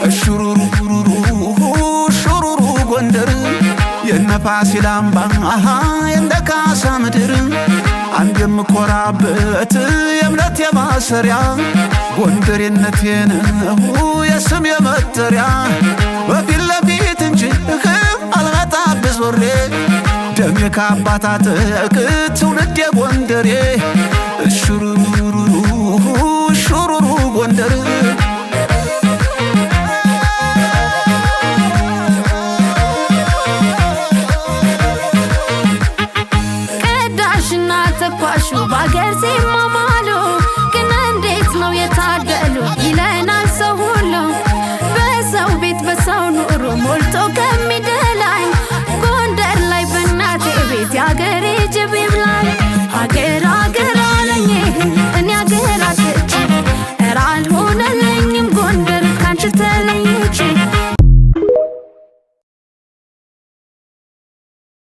እሹሩሩ ሹሩሩ ጎንደር የነፋሲል አምባ የነካሳ ምድር አንድ የምኮራበት የእምነት የማሰሪያ ጎንደሬነቴን የስም የመጠሪያ በፊት ለፊት እንጂ አልመጣብህ ዞሬ ደሜ ከአባታጠቅ ትውልድ የጎንደሬ እሹሩሩ ሹሩሩ ጎንደር